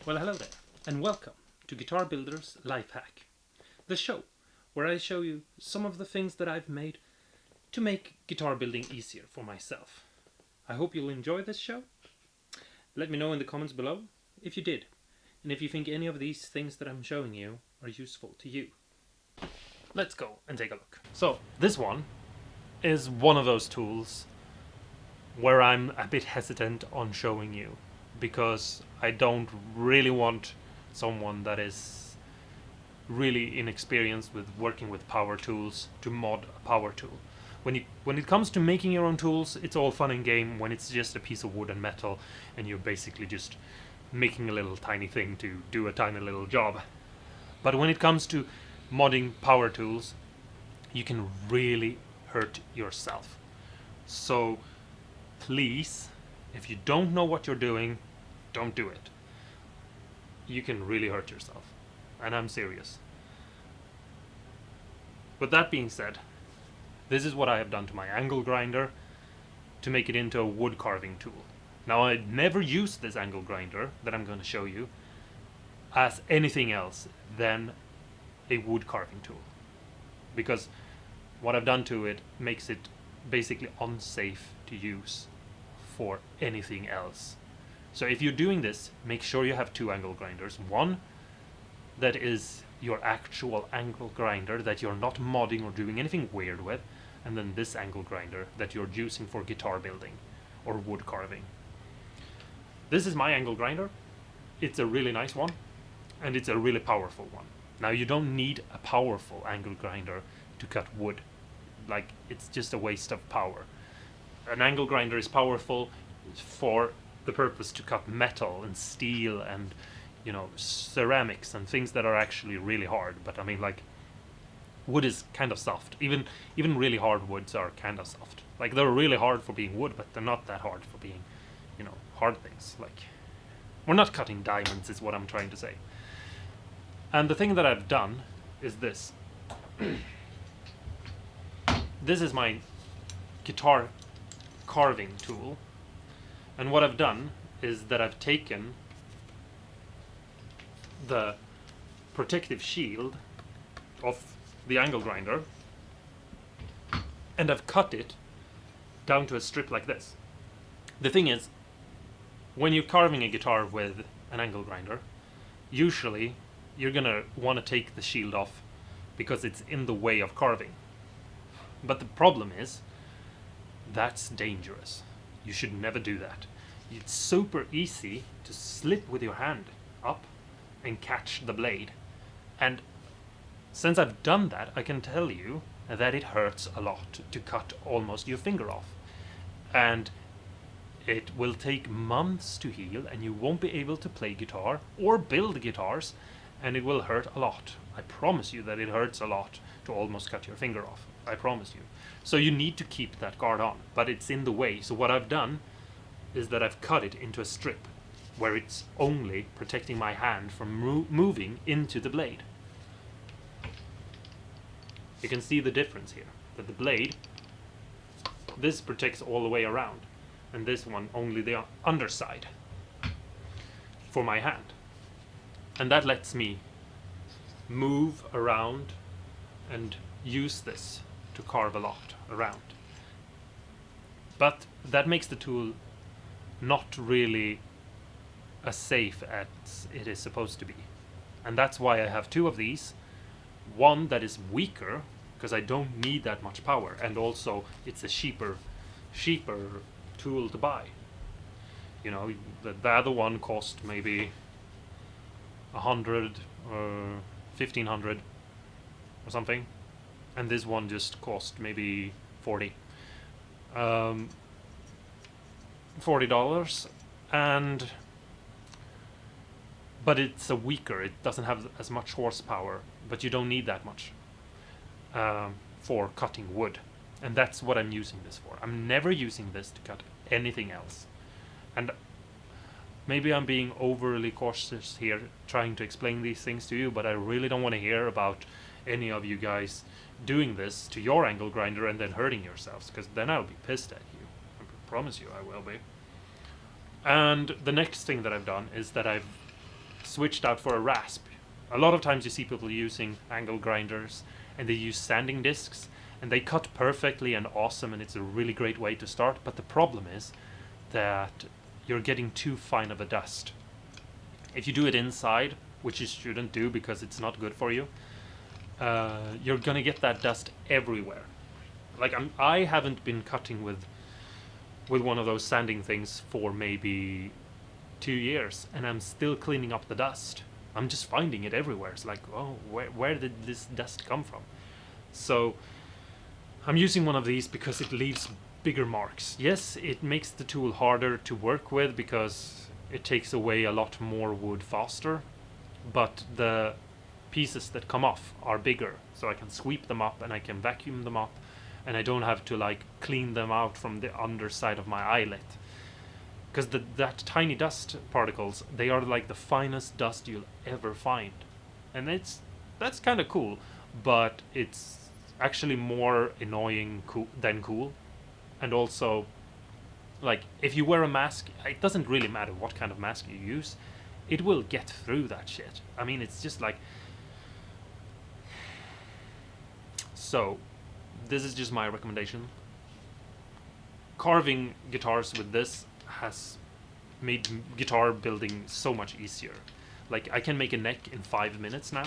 Well, hello there, and welcome to Guitar Builder's Life Hack, the show where I show you some of the things that I've made to make guitar building easier for myself. I hope you'll enjoy this show. Let me know in the comments below if you did, and if you think any of these things that I'm showing you are useful to you. Let's go and take a look. So, this one is one of those tools where I'm a bit hesitant on showing you, because I don't really want someone that is really inexperienced with working with power tools to mod a power tool. When it comes to making your own tools, it's all fun and game when it's just a piece of wood and metal and you're basically just making a little tiny thing to do a tiny little job. But when it comes to modding power tools, you can really hurt yourself. So please, if you don't know what you're doing, don't do it. You can really hurt yourself. And I'm serious. With that being said, this is what I have done to my angle grinder to make it into a wood carving tool. Now, I never used this angle grinder that I'm going to show you as anything else than a wood carving tool, because what I've done to it makes it basically unsafe to use for anything else. So if you're doing this, make sure you have two angle grinders. One that is your actual angle grinder that you're not modding or doing anything weird with, and then this angle grinder that you're using for guitar building or wood carving. This is my angle grinder. It's a really nice one, and it's a really powerful one. Now, you don't need a powerful angle grinder to cut wood. Like, it's just a waste of power. An angle grinder is powerful for the purpose to cut metal and steel and, you know, ceramics and things that are actually really hard. But I mean, like, wood is kind of soft. Even really hard woods are kind of soft. Like, they're really hard for being wood, but they're not that hard for being, you know, hard things. Like, we're not cutting diamonds is what I'm trying to say. And the thing that I've done is this. This is my guitar carving tool, and what I've done is that I've taken the protective shield of the angle grinder and I've cut it down to a strip like this. The thing is, when you're carving a guitar with an angle grinder, usually you're gonna want to take the shield off because it's in the way of carving. But the problem is, that's dangerous. You should never do that. It's super easy to slip with your hand up and catch the blade. And since I've done that, I can tell you that it hurts a lot to cut almost your finger off. And it will take months to heal, and you won't be able to play guitar or build guitars, and it will hurt a lot. I promise you that it hurts a lot to almost cut your finger off. I promise you. So you need to keep that guard on, but it's in the way. So what I've done is that I've cut it into a strip where it's only protecting my hand from moving into the blade. You can see the difference here, that the blade, this protects all the way around, and this one only the underside for my hand. And that lets me move around and use this to carve a lot around. But that makes the tool not really as safe as it is supposed to be. And that's why I have two of these. One that is weaker, because I don't need that much power, and also it's a cheaper tool to buy. You know, the other one cost maybe 100 or 1500 or something, and this one just cost maybe $40. And but it's a weaker, it doesn't have as much horsepower, but you don't need that much for cutting wood. And that's what I'm using this for. I'm never using this to cut anything else. And maybe I'm being overly cautious here trying to explain these things to you, but I really don't want to hear about any of you guys doing this to your angle grinder and then hurting yourselves, because then I'll be pissed at you. promise you I will be. And the next thing that I've done is that I've switched out for a rasp. A lot of times you see people using angle grinders and they use sanding discs and they cut perfectly and awesome, and it's a really great way to start, but the problem is that you're getting too fine of a dust. If you do it inside, which you shouldn't do because it's not good for you, you're gonna get that dust everywhere. Like I haven't been cutting with one of those sanding things for maybe 2 years, and I'm still cleaning up the dust. I'm just finding it everywhere. It's like, oh, where did this dust come from? So I'm using one of these because it leaves bigger marks. Yes, it makes the tool harder to work with because it takes away a lot more wood faster, but the pieces that come off are bigger, so I can sweep them up and I can vacuum them up, and I don't have to like clean them out from the underside of my eyelet. Because that tiny dust particles, they are like the finest dust you'll ever find. And that's kind of cool, but it's actually more annoying than cool. And also, like, if you wear a mask, it doesn't really matter what kind of mask you use, it will get through that shit. I mean, it's just like... So, this is just my recommendation. Carving guitars with this has made guitar building so much easier. Like, I can make a neck in 5 minutes now,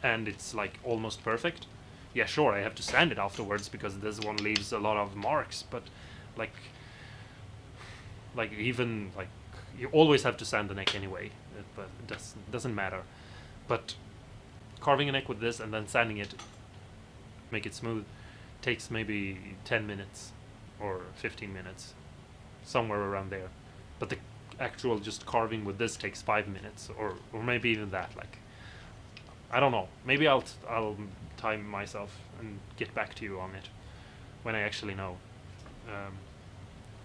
and it's like almost perfect. Yeah, sure, I have to sand it afterwards because this one leaves a lot of marks, but like even like you always have to sand the neck anyway, but it doesn't matter. But carving a neck with this and then sanding it, make it smooth, takes maybe 10 minutes or 15 minutes, somewhere around there. But the actual just carving with this takes 5 minutes, or maybe even that. Like, I don't know. Maybe I'll time myself and get back to you on it when I actually know.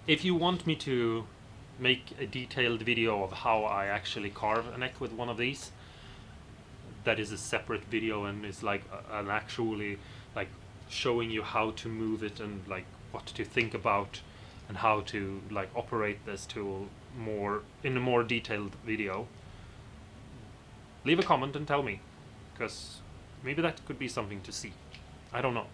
If you want me to make a detailed video of how I actually carve a neck with one of these, that is a separate video, and it's like an actually like showing you how to move it and like what to think about and how to like operate this tool more in a more detailed video, leave a comment and tell me, because maybe that could be something to see. I don't know.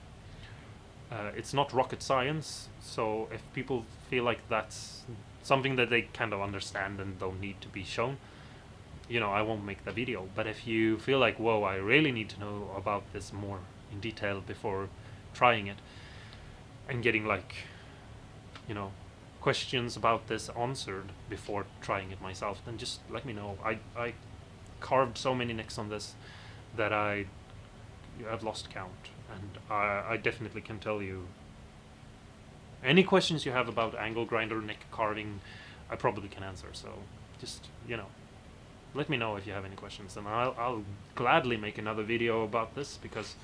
It's not rocket science, so if people feel like that's something that they kind of understand and don't need to be shown, you know, I won't make the video. But if you feel like, whoa, I really need to know about this more in detail before trying it and getting like, you know, questions about this answered before trying it myself, then just let me know. I carved so many necks on this that I've lost count, and I definitely can tell you any questions you have about angle grinder neck carving. I probably can answer, so just, you know, let me know if you have any questions, and I'll gladly make another video about this, because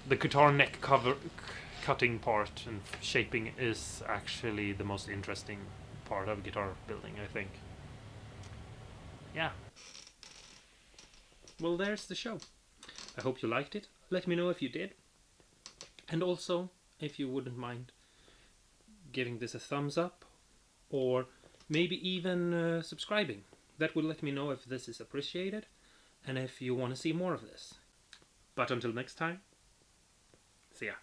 the guitar neck cutting part and shaping is actually the most interesting part of guitar building, I think. Yeah. Well, there's the show. I hope you liked it. Let me know if you did. And also, if you wouldn't mind giving this a thumbs up, or maybe even subscribing. That will let me know if this is appreciated and if you want to see more of this. But until next time, see ya.